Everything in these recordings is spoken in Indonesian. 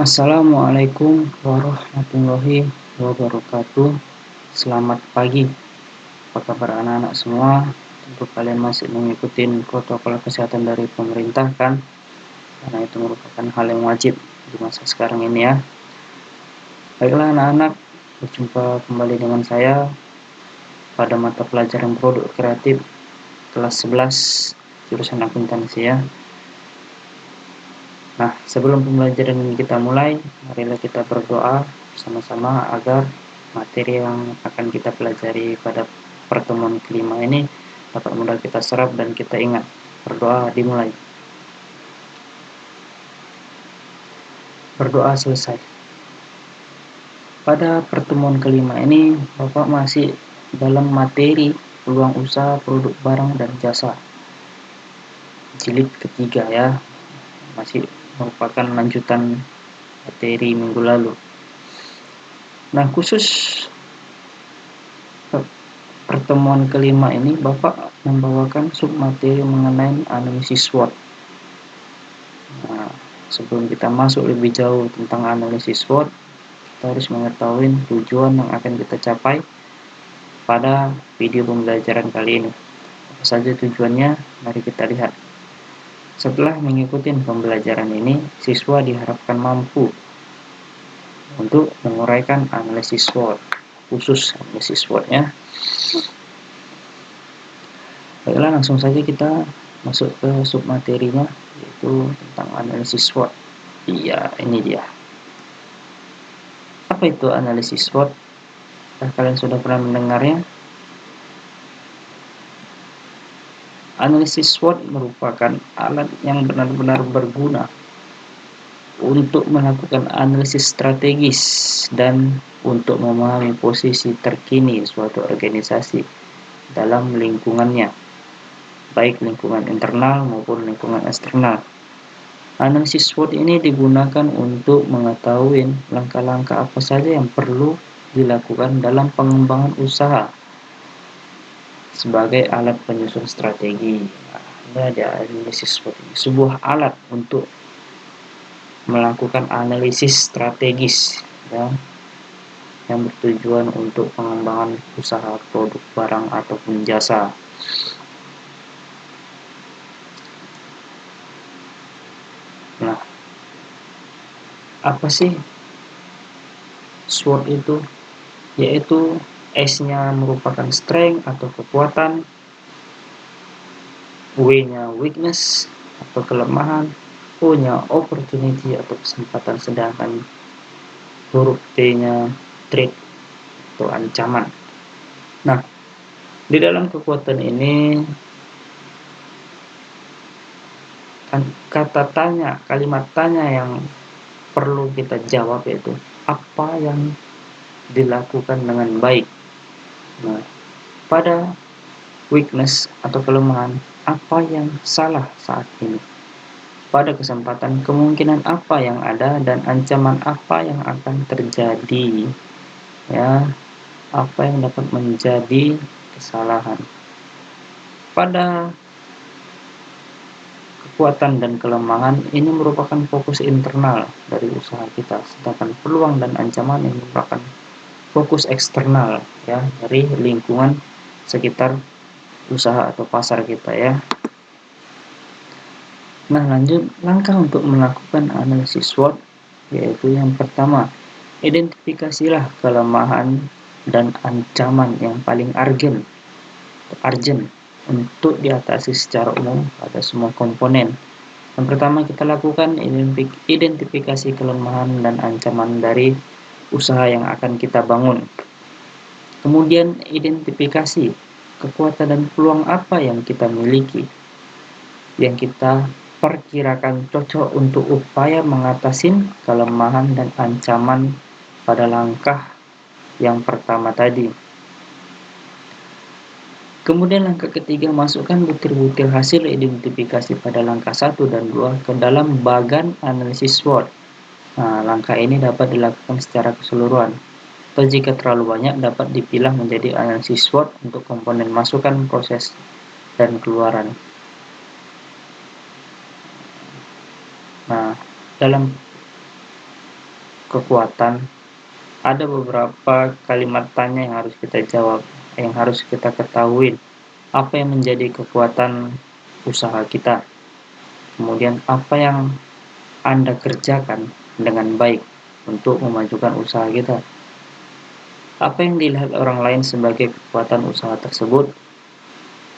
Assalamualaikum warahmatullahi wabarakatuh. Selamat pagi. Apa kabar anak-anak semua? Tentu kalian masih mengikuti protokol kesehatan dari pemerintah kan? Karena itu merupakan hal yang wajib di masa sekarang ini ya. Baiklah anak-anak, berjumpa kembali dengan saya pada mata pelajaran produk kreatif kelas 11 jurusan akuntansi ya. Nah, sebelum pembelajaran ini kita mulai, marilah kita berdoa bersama-sama agar materi yang akan kita pelajari pada pertemuan kelima ini dapat mudah kita serap dan kita ingat. Berdoa dimulai. Berdoa selesai. Pada pertemuan kelima ini, Bapak masih dalam materi peluang usaha produk barang dan jasa. Jilid ketiga ya, masih merupakan lanjutan materi minggu lalu. Nah, khusus pertemuan kelima ini Bapak membawakan submateri mengenai analisis SWOT. Nah, sebelum kita masuk lebih jauh tentang analisis SWOT, kita harus mengetahui tujuan yang akan kita capai pada video pembelajaran kali ini. Apa saja tujuannya? Mari kita lihat. Setelah mengikuti pembelajaran ini, siswa diharapkan mampu untuk menguraikan analisis SWOT, khusus analisis SWOT-nya. Baiklah, langsung saja kita masuk ke submaterinya, yaitu tentang analisis SWOT. Iya, ini dia. Apa itu analisis SWOT? Kalian sudah pernah mendengarnya? Analisis SWOT merupakan alat yang benar-benar berguna untuk melakukan analisis strategis dan untuk memahami posisi terkini suatu organisasi dalam lingkungannya, baik lingkungan internal maupun lingkungan eksternal. Analisis SWOT ini digunakan untuk mengetahui langkah-langkah apa saja yang perlu dilakukan dalam pengembangan usaha sebagai alat penyusun strategi. Nah, ini ada analisis SWOT ini, sebuah alat untuk melakukan analisis strategis ya, yang bertujuan untuk pengembangan usaha produk barang ataupun jasa. Nah, apa sih SWOT itu? Yaitu S-nya merupakan strength atau kekuatan, W-nya weakness atau kelemahan, O-nya opportunity atau kesempatan, sedangkan huruf T-nya threat atau ancaman. Nah, di dalam kekuatan ini kalimat tanya yang perlu kita jawab yaitu apa yang dilakukan dengan baik. Nah, pada weakness atau kelemahan, apa yang salah saat ini? Pada kesempatan, kemungkinan apa yang ada dan ancaman apa yang akan terjadi? Ya, apa yang dapat menjadi kesalahan? Pada kekuatan dan kelemahan ini merupakan fokus internal dari usaha kita, sedangkan peluang dan ancaman ini merupakan fokus eksternal ya, dari lingkungan sekitar usaha atau pasar kita ya. Nah, lanjut langkah untuk melakukan analisis SWOT, yaitu yang pertama, identifikasilah kelemahan dan ancaman yang paling urgent untuk diatasi secara umum pada semua komponen. Yang pertama kita lakukan identifikasi kelemahan dan ancaman dari usaha yang akan kita bangun. Kemudian identifikasi kekuatan dan peluang apa yang kita miliki, yang kita perkirakan cocok untuk upaya mengatasi kelemahan dan ancaman pada langkah yang pertama tadi. Kemudian langkah ketiga, masukkan butir-butir hasil identifikasi pada langkah 1 dan 2 ke dalam bagan analisis SWOT. Nah, langkah ini dapat dilakukan secara keseluruhan, atau jika terlalu banyak dapat dipilah menjadi analisis SWOT untuk komponen masukan, proses, dan keluaran. Nah, dalam kekuatan, ada beberapa kalimat tanya yang harus kita jawab, yang harus kita ketahui. Apa yang menjadi kekuatan usaha kita? Kemudian apa yang Anda kerjakan dengan baik untuk memajukan usaha kita? Apa yang dilihat orang lain sebagai kekuatan usaha tersebut?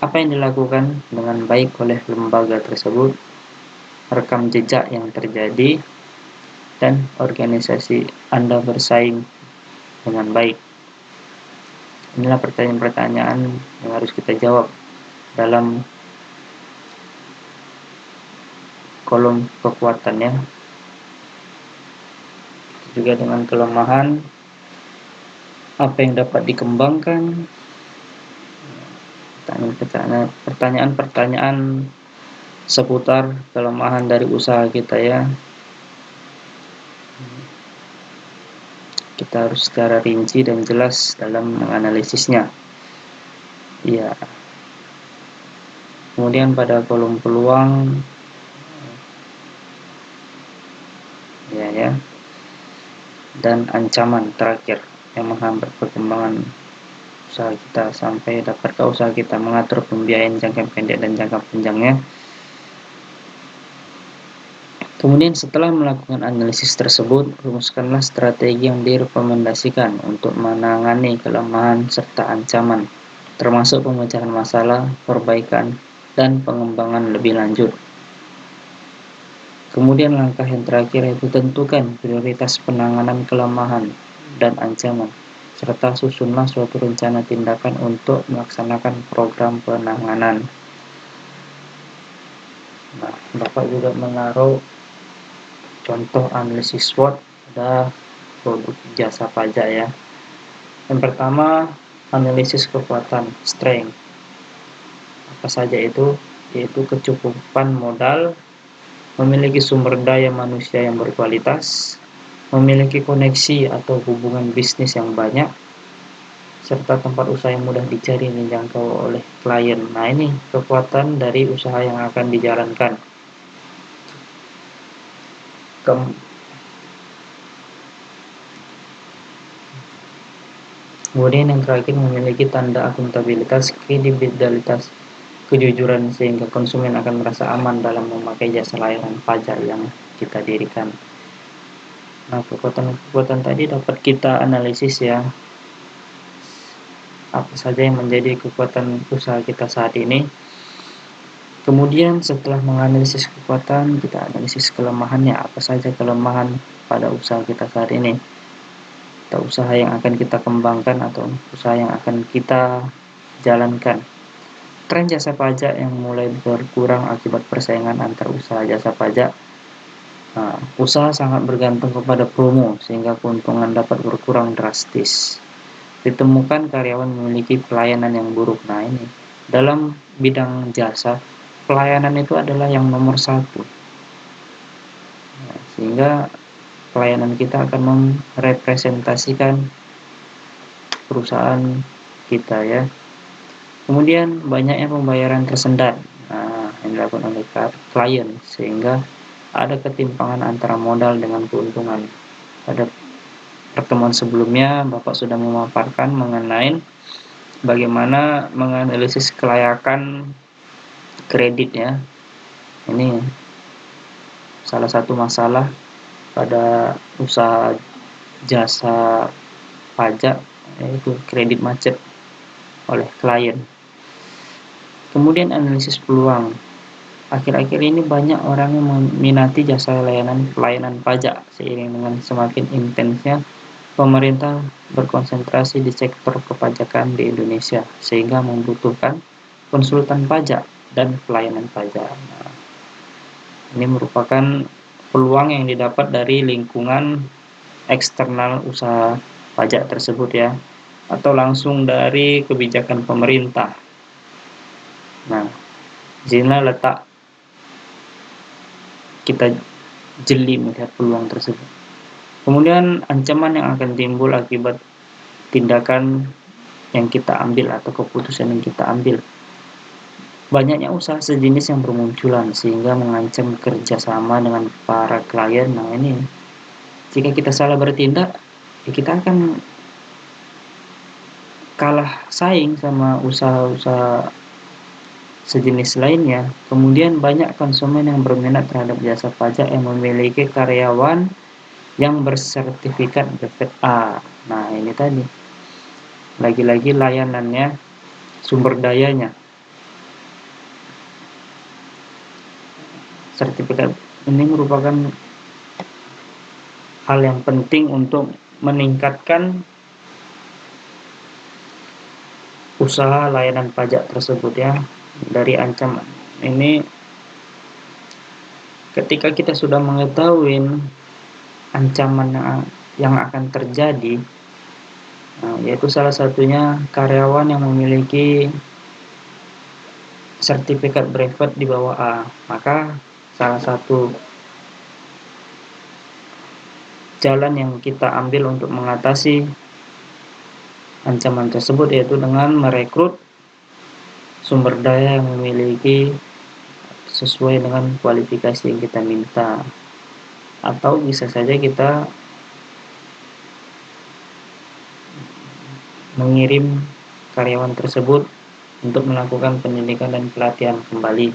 Apa yang dilakukan dengan baik oleh lembaga tersebut? Rekam jejak yang terjadi, dan organisasi Anda bersaing dengan baik. Inilah pertanyaan-pertanyaan yang harus kita jawab dalam kolom kekuatannya. Juga dengan kelemahan, apa yang dapat dikembangkan, pertanyaan-pertanyaan seputar kelemahan dari usaha kita ya. Kita harus secara rinci dan jelas dalam menganalisisnya. Ya. Kemudian pada kolom peluang ya dan ancaman terakhir yang menghambat perkembangan usaha kita, sampai dapatkah usaha kita mengatur pembiayaan jangka pendek dan jangka panjangnya. Kemudian setelah melakukan analisis tersebut, rumuskanlah strategi yang direkomendasikan untuk menangani kelemahan serta ancaman, termasuk pemecahan masalah, perbaikan, dan pengembangan lebih lanjut. Kemudian langkah yang terakhir yaitu tentukan prioritas penanganan kelemahan dan ancaman, serta susunlah suatu rencana tindakan untuk melaksanakan program penanganan. Nah, Bapak juga menaruh contoh analisis SWOT pada produk jasa pajak ya. Yang pertama, analisis kekuatan, strength. Apa saja itu? Yaitu kecukupan modal, memiliki sumber daya manusia yang berkualitas, memiliki koneksi atau hubungan bisnis yang banyak, serta tempat usaha yang mudah dicari dan dijangkau oleh klien. Nah, ini kekuatan dari usaha yang akan dijalankan. Kemudian yang terakhir, memiliki tanda akuntabilitas, kredibilitas, kejujuran, sehingga konsumen akan merasa aman dalam memakai jasa layanan pajak yang kita dirikan. Nah, kekuatan-kekuatan tadi dapat kita analisis ya. Apa saja yang menjadi kekuatan usaha kita saat ini. Kemudian setelah menganalisis kekuatan, kita analisis kelemahannya. Apa saja kelemahan pada usaha kita saat ini, atau usaha yang akan kita kembangkan, atau usaha yang akan kita jalankan. Tren jasa pajak yang mulai berkurang akibat persaingan antar usaha jasa pajak. Nah, usaha sangat bergantung kepada promo, sehingga keuntungan dapat berkurang drastis. Ditemukan karyawan memiliki pelayanan yang buruk. Nah, ini dalam bidang jasa, pelayanan itu adalah yang nomor satu. Nah, sehingga pelayanan kita akan merepresentasikan perusahaan kita ya. Kemudian banyaknya pembayaran tersendat yang dilakukan oleh klien, sehingga ada ketimpangan antara modal dengan keuntungan. Pada pertemuan sebelumnya Bapak sudah memaparkan mengenai bagaimana menganalisis kelayakan kredit ya. Ini salah satu masalah pada usaha jasa pajak, yaitu kredit macet oleh klien. Kemudian analisis peluang. Akhir-akhir ini banyak orang yang meminati jasa pelayanan pajak seiring dengan semakin intensnya pemerintah berkonsentrasi di sektor kepajakan di Indonesia, sehingga membutuhkan konsultan pajak dan pelayanan pajak. Nah, ini merupakan peluang yang didapat dari lingkungan eksternal usaha pajak tersebut ya, atau langsung dari kebijakan pemerintah. Nah, disinilah letak kita jeli melihat peluang tersebut. Kemudian ancaman yang akan timbul akibat tindakan yang kita ambil atau keputusan yang kita ambil. Banyaknya usaha sejenis yang bermunculan sehingga mengancam kerjasama dengan para klien. Nah, ini Jika kita salah bertindak, ya kita akan kalah saing sama usaha-usaha sejenis lainnya. Kemudian banyak konsumen yang berminat terhadap jasa pajak yang memiliki karyawan yang bersertifikat BPFT A. Nah, ini tadi. Lagi-lagi layanannya, sumber dayanya. Sertifikat ini merupakan hal yang penting untuk meningkatkan usaha layanan pajak tersebut ya. Dari ancaman ini, ketika kita sudah mengetahui ancaman yang akan terjadi, yaitu salah satunya karyawan yang memiliki sertifikat brevet di bawah A, maka salah satu jalan yang kita ambil untuk mengatasi ancaman tersebut yaitu dengan merekrut sumber daya yang memiliki sesuai dengan kualifikasi yang kita minta, atau bisa saja kita mengirim karyawan tersebut untuk melakukan pendidikan dan pelatihan kembali.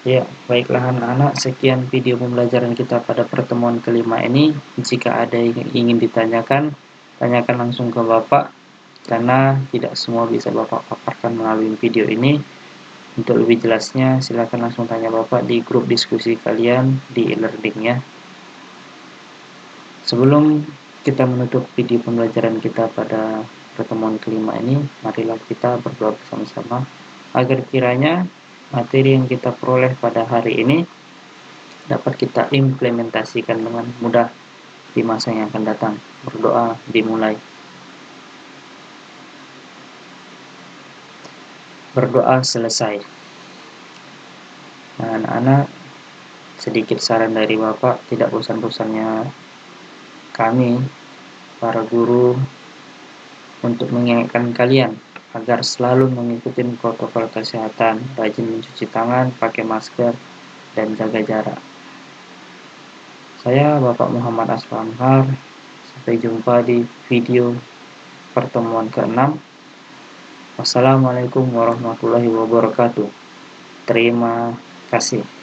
Ya, baiklah anak-anak, sekian video pembelajaran kita pada pertemuan kelima ini. Jika ada yang ingin ditanyakan, tanyakan langsung ke Bapak, karena tidak semua bisa Bapak paparkan melalui video ini. Untuk lebih jelasnya, silakan langsung tanya Bapak di grup diskusi kalian di e-learning ya. Sebelum kita menutup video pembelajaran kita pada pertemuan kelima ini, marilah kita berdoa bersama-sama agar kiranya materi yang kita peroleh pada hari ini dapat kita implementasikan dengan mudah di masa yang akan datang. Berdoa dimulai. Berdoa selesai. Nah, anak-anak, sedikit saran dari Bapak, tidak bosan-bosannya kami, para guru, untuk mengingatkan kalian agar selalu mengikuti protokol kesehatan, rajin mencuci tangan, pakai masker, dan jaga jarak. Saya Bapak Muhammad Aslamhar. Sampai jumpa di video pertemuan ke-6. Wassalamualaikum warahmatullahi wabarakatuh. Terima kasih.